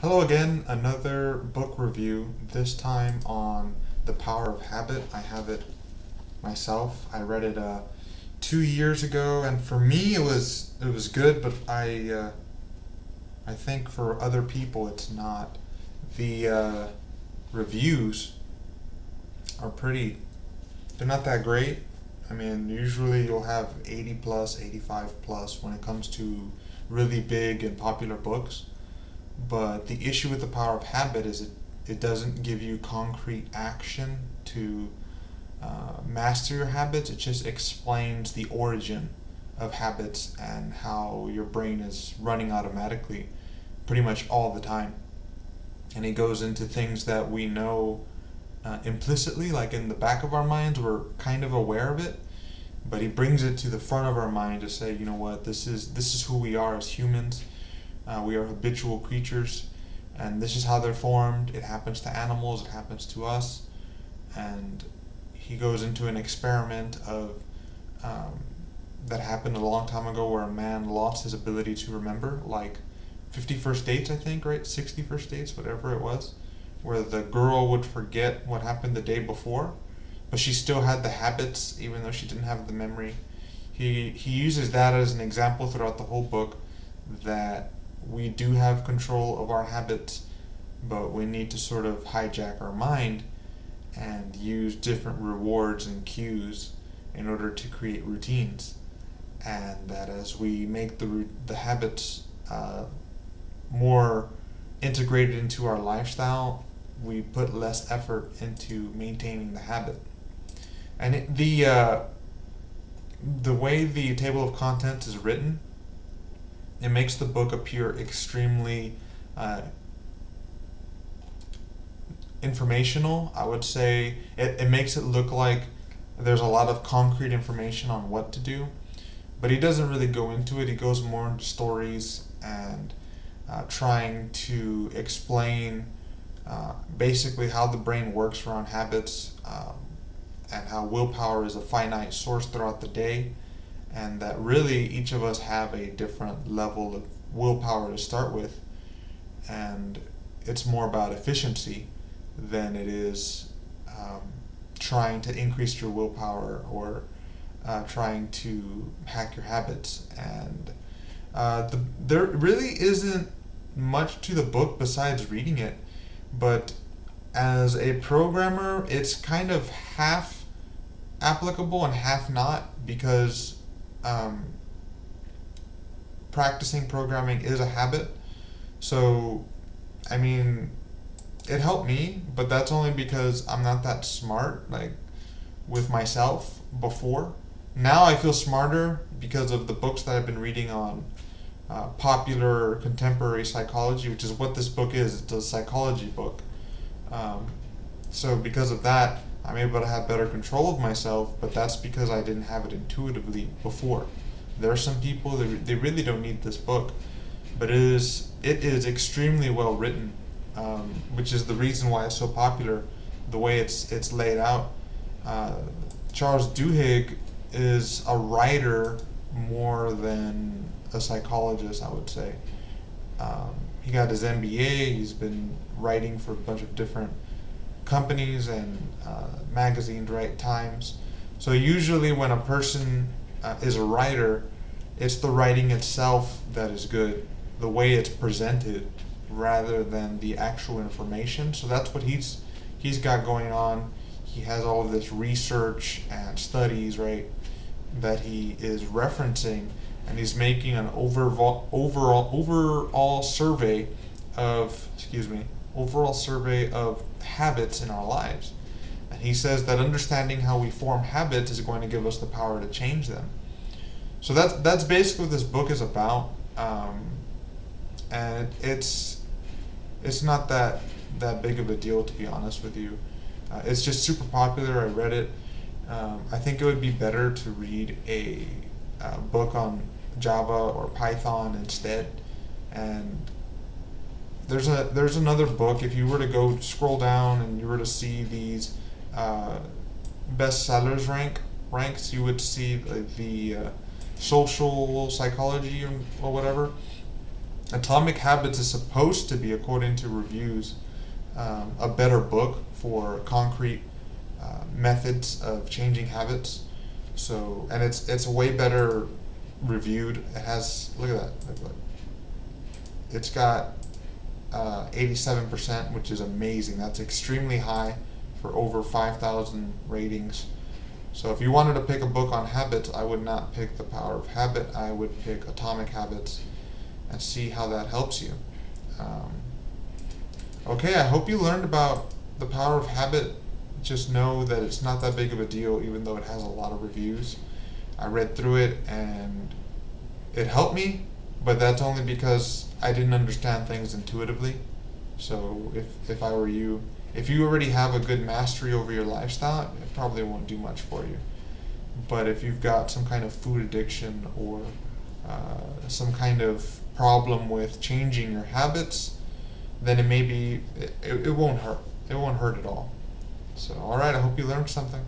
Hello again, another book review, this time on The Power of Habit. I have it myself. I read it 2 years ago, and for me it was good, but I think for other people it's not. The reviews are pretty. They're not that great. I mean, usually you'll have 80 plus, 85 plus when it comes to really big and popular books. But the issue with the power of habit is it doesn't give you concrete action to master your habits. It just explains the origin of habits and how your brain is running automatically pretty much all the time. And it goes into things that we know implicitly, like in the back of our minds, we're kind of aware of it. But he brings it to the front of our mind to say, you know what, this is who we are as humans. We are habitual creatures, and this is how they're formed. It happens to animals, it happens to us. And he goes into an experiment of um, that happened a long time ago where a man lost his ability to remember, like 50 first dates, I think, right? 60 first dates, whatever it was, where the girl would forget what happened the day before, but she still had the habits even though she didn't have the memory. He uses that as an example throughout the whole book that we do have control of our habits, but we need to sort of hijack our mind and use different rewards and cues in order to create routines. And that as we make the habits more integrated into our lifestyle, we put less effort into maintaining the habit. And the way the table of contents is written, it makes the book appear extremely uh, informational. I would say it makes it look like there's a lot of concrete information on what to do, but he doesn't really go into it. He goes more into stories and trying to explain basically how the brain works around habits, and how willpower is a finite source throughout the day, and that really each of us have a different level of willpower to start with, and it's more about efficiency than it is um, trying to increase your willpower or trying to hack your habits. And there really isn't much to the book besides reading it, but as a programmer, it's kind of half applicable and half not because um, practicing programming is a habit. So, I mean, it helped me, but that's only because I'm not that smart, like with myself before. Now I feel smarter because of the books that I've been reading on popular contemporary psychology, which is what this book is. It's a psychology book. Um, so because of that, I'm able to have better control of myself, but that's because I didn't have it intuitively before. There are some people that they really don't need this book, but it is extremely well written, which is the reason why it's so popular. The way it's laid out. Uh, Charles Duhigg is a writer more than a psychologist, I would say. He got his MBA. He's been writing for a bunch of different companies and magazines, right? Times. So usually when a person is a writer, it's the writing itself that is good, the way it's presented, rather than the actual information. So that's what he's got going on. He has all of this research and studies, right, that he is referencing, and he's making an overall survey of overall survey of habits in our lives. And he says that understanding how we form habits is going to give us the power to change them. So that's basically what this book is about, and it's not that big of a deal, to be honest with you. It's just super popular. I read it. I think it would be better to read a book on Java or Python instead. And there's another book. If you were to go scroll down and you were to see these uh, bestsellers ranks, you would see the social psychology or whatever. Atomic Habits is supposed to be, according to reviews, a better book for concrete methods of changing habits. So, and it's way better reviewed. It has, look at that. Look. It's got 87%, which is amazing. That's extremely high for over 5,000 ratings. So if you wanted to pick a book on habits, I would not pick The Power of Habit. I would pick Atomic Habits and see how that helps you. Okay, I hope you learned about The Power of Habit. Just know that it's not that big of a deal, even though it has a lot of reviews. I read through it and it helped me, but that's only because I didn't understand things intuitively. So if I were you, if you already have a good mastery over your lifestyle, it probably won't do much for you. But if you've got some kind of food addiction or some kind of problem with changing your habits, then it won't hurt. It won't hurt at all. So, alright, I hope you learned something.